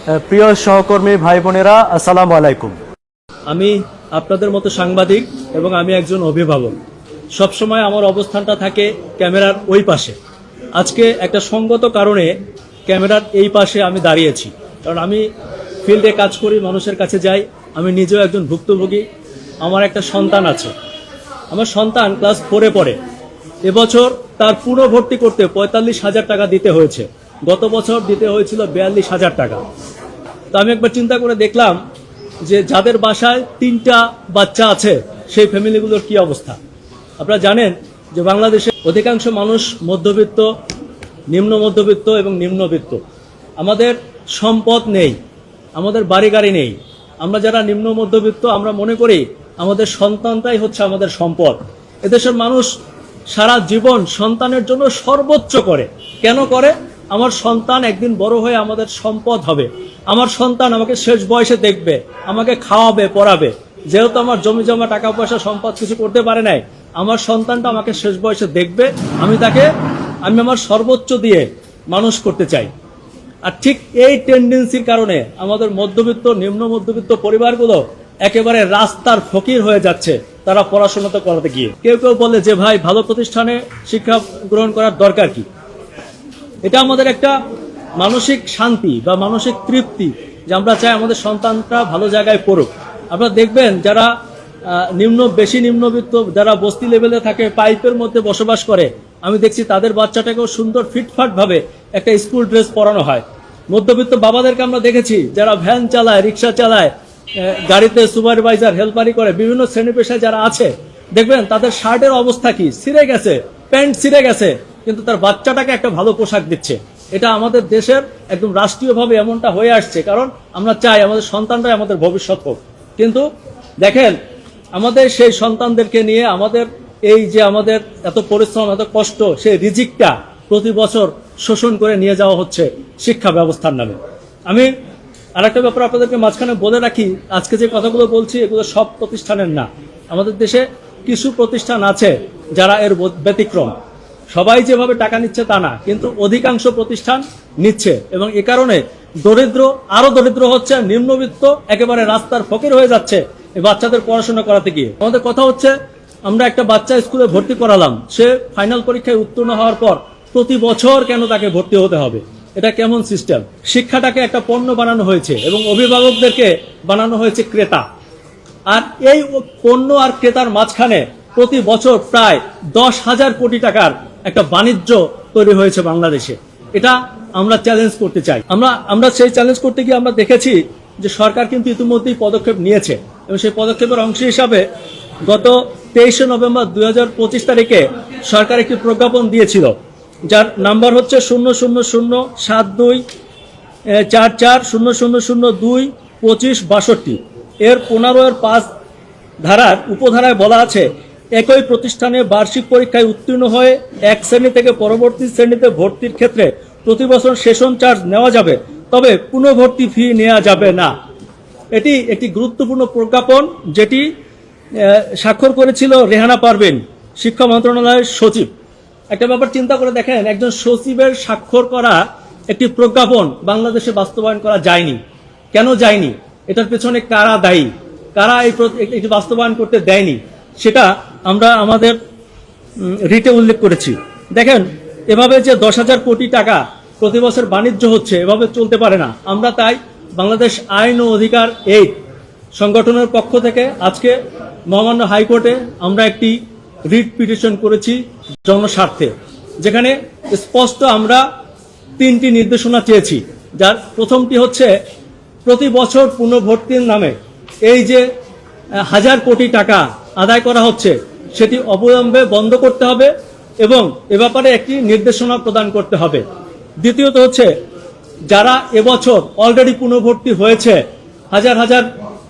প্রিয় সহকর্মী ভাই বোনেরা, আসসালামু আলাইকুম। আমি আপনাদের মতো সাংবাদিক এবং আমি একজন অভিভাবক। সবসময় আমার অবস্থানটা থাকে ক্যামেরার ওই পাশে। আজকে একটা সঙ্গত কারণে ক্যামেরার এই পাশে আমি দাঁড়িয়েছি, কারণ আমি ফিল্ডে কাজ করি, মানুষের কাছে যাই। আমি নিজেও একজন ভুক্তভোগী। আমার একটা সন্তান আছে। আমার সন্তান ক্লাস 4-এ পড়ে। এবছর তার পুরো ভর্তি করতে 45,000 টাকা দিতে হয়েছে। গত বছর দিতে হয়েছিল 42,000 টাকা। তো আমি একবার চিন্তা করে দেখলাম যে যাদের বাসায় 3টা বাচ্চা আছে সেই ফ্যামিলিগুলোর কি অবস্থা। আপনারা জানেন যে বাংলাদেশে অধিকাংশ মানুষ মধ্যবিত্ত, নিম্ন মধ্যবিত্ত এবং নিম্নবিত্ত। আমাদের সম্পদ নেই, আমাদের বাড়ি গাড়ি নেই। আমরা যারা নিম্ন মধ্যবিত্ত আমরা মনে করি আমাদের সন্তানটাই হচ্ছে আমাদের সম্পদ। এদেশের মানুষ সারা জীবন সন্তানের জন্য সর্বোচ্চ করে। কেন করে? আমার সন্তান একদিন বড় হয়ে আমাদের সম্পদ হবে। আমার সন্তান আমাকে শেষ বয়সে দেখবে, আমাকে খাওয়াবে, পড়াবে। যেহেতু আমার জমি জমা টাকা পয়সা সম্পদ কিছু করতে পারে নাই, আমার সন্তানটা আমাকে শেষ বয়সে দেখবে, আমি আমার সর্বোচ্চ দিয়ে মানুষ করতে চাই। আর ঠিক এই টেন্ডেন্সির কারণে আমাদের মধ্যবিত্ত, নিম্ন মধ্যবিত্ত পরিবারগুলো একেবারে রাস্তার ফকির হয়ে যাচ্ছে তারা পড়াশোনা তো করাতে গিয়ে। কেউ কেউ বলে যে ভাই, ভালো প্রতিষ্ঠানে শিক্ষা গ্রহণ করার দরকার কি? এটা আমাদের একটা মানসিক শান্তি বা মানসিক তৃপ্তি যে আমরা চাই আমাদের সন্তানরা ভালো জায়গায় পড়ুক। আপনারা দেখবেন যারা বেশি নিম্নবিত্ত, যারা বস্তি লেভেলে থাকে, পাইপের মধ্যে বসবাস করে, আমি দেখছি তাদের বাচ্চাটাকেও সুন্দর ফিটফাট ভাবে একটা স্কুল ড্রেস পরানো হয়। মধ্যবিত্ত বাবাদেরকে আমরা দেখেছি যারা ভ্যান চালায়, রিক্সা চালায়, গাড়িতে সুপারভাইজার, হেল্পারি করে, বিভিন্ন শ্রেণী পেশায় যারা আছে, দেখবেন তাদের শার্টের অবস্থা কি, ছিঁড়ে গেছে, প্যান্ট ছিঁড়ে গেছে, কিন্তু তার বাচ্চাটাকে একটা ভালো পোশাক দিচ্ছে। এটা আমাদের দেশের একদম রাষ্ট্রীয়ভাবে এমনটা হয়ে আসছে, কারণ আমরা চাই আমাদের সন্তানরাই আমাদের ভবিষ্যৎ হোক। কিন্তু দেখেন, আমাদের সেই সন্তানদেরকে নিয়ে আমাদের আমাদের এত পরিশ্রম, এত কষ্ট, সেই রিজিকটা প্রতি বছর শোষণ করে নিয়ে যাওয়া হচ্ছে শিক্ষা ব্যবস্থার নামে। আমি আরেকটা ব্যাপার আপনাদেরকে মাঝখানে বলে রাখি, আজকে যে কথাগুলো বলছি এগুলো সব প্রতিষ্ঠানের না। আমাদের দেশে কিছু প্রতিষ্ঠান আছে যারা এর ব্যতিক্রম। সবাই যেভাবে টাকা নিচ্ছে তা না, কিন্তু অধিকাংশ প্রতিষ্ঠান নিচ্ছে, এবং এ কারণে আরো দরিদ্র হচ্ছে, নিম্নবিত্ত একেবারে রাস্তার ফকির হয়ে যাচ্ছে এই বাচ্চাদের পড়াশোনা করাতে গিয়ে। আমাদের কথা হচ্ছে, আমরা একটা বাচ্চা স্কুলে ভর্তি করালাম, সে ফাইনাল পরীক্ষায় উত্তীর্ণ হওয়ার পর প্রতি বছর কেন তাকে ভর্তি হতে হবে? এটা কেমন সিস্টেম? শিক্ষাটাকে একটা পণ্য বানানো হয়েছে এবং অভিভাবকদেরকে বানানো হয়েছে ক্রেতা। আর এই পণ্য আর ক্রেতার মাঝখানে প্রতি বছর প্রায় 10,000 কোটি টাকার একটা বাণিজ্য তৈরি হয়েছে বাংলাদেশে। এটা আমরা চ্যালেঞ্জ করতে চাই। আমরা সেই চ্যালেঞ্জ করতে গিয়ে আমরা দেখেছি যে সরকার কিন্তু ইতিমধ্যেই পদক্ষেপ নিয়েছে, এবং সেই পদক্ষেপের অংশ হিসাবে গত 23শে নভেম্বর 2025 তারিখে সরকার একটি প্রজ্ঞাপন দিয়েছিল, যার নাম্বার হচ্ছে 000724400022562। এর 15-5 ধারার উপধারায় বলা আছে, একই প্রতিষ্ঠানে বার্ষিক পরীক্ষায় উত্তীর্ণ হয়ে এক শ্রেণী থেকে পরবর্তী শ্রেণীতে ভর্তির ক্ষেত্রে প্রতি বছর সেশন চার্জ নেওয়া যাবে, তবে পুনঃভর্তি ফি নেওয়া যাবে না। এটি একটি গুরুত্বপূর্ণ প্রজ্ঞাপন, যেটি স্বাক্ষর করেছিল রেহানা পারভীন, শিক্ষা মন্ত্রণালয়ের সচিব। একটা ব্যাপার চিন্তা করে দেখেন, একজন সচিবের স্বাক্ষর করা একটি প্রজ্ঞাপন বাংলাদেশে বাস্তবায়ন করা যায়নি। কেন যায়নি? এটার পেছনে কারা দায়ী, কারা এটি বাস্তবায়ন করতে দেয়নি, সেটা আমরা আমাদের রিটে উল্লেখ করেছি। দেখেন, এভাবে যে 10,000 কোটি টাকা প্রতি বছর বাণিজ্য হচ্ছে, এভাবে চলতে পারে না। আমরা তাই বাংলাদেশ আইন ও অধিকার এই সংগঠনের পক্ষ থেকে আজকে মহামান্য হাইকোর্টে আমরা একটি রিট পিটিশন করেছি জনস্বার্থে, যেখানে স্পষ্ট আমরা 3টি নির্দেশনা চেয়েছি। যার প্রথমটি হচ্ছে, প্রতি বছর পুনর্ভর্তির নামে এই যে 1,000 কোটি টাকা আদায় করা হচ্ছে, সেটি অবিলম্বে বন্ধ করতে হবে এবং এ ব্যাপারে একটি নির্দেশনা প্রদান করতে হবে। দ্বিতীয়ত হচ্ছে, যারা এবছর অলরেডি পুনর্ভর্তি হয়েছে, হাজার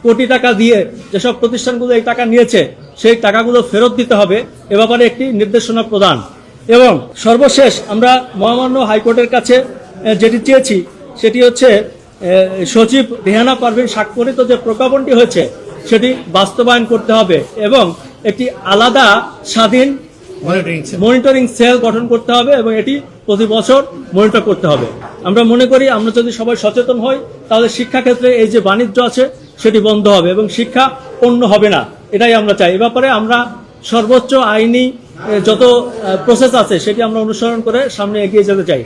কোটি টাকা দিয়ে যেসব প্রতিষ্ঠানগুলো এই টাকা নিয়েছে, সেই টাকাগুলো ফেরত দিতে হবে, এ ব্যাপারে একটি নির্দেশনা প্রদান। এবং সর্বশেষ আমরা মহামান্য হাইকোর্টের কাছে যেটি চেয়েছি, সেটি হচ্ছে সচিব রেহানা পারভীন স্বাক্ষরিত যে প্রজ্ঞাপনটি হয়েছে, সেটি বাস্তবায়ন করতে হবে এবং একটি আলাদা স্বাধীন মনিটরিং সেল গঠন করতে হবে এবং এটি প্রতি বছর মনিটর করতে হবে। আমরা মনে করি আমরা যদি সবাই সচেতন হই তাহলে শিক্ষাক্ষেত্রে এই যে বাণিজ্য আছে সেটি বন্ধ হবে এবং শিক্ষা পণ্য হবে না, এটাই আমরা চাই। এ ব্যাপারে আমরা সর্বোচ্চ আইনি যত প্রসেস আছে সেটি আমরা অনুসরণ করে সামনে এগিয়ে যেতে চাই।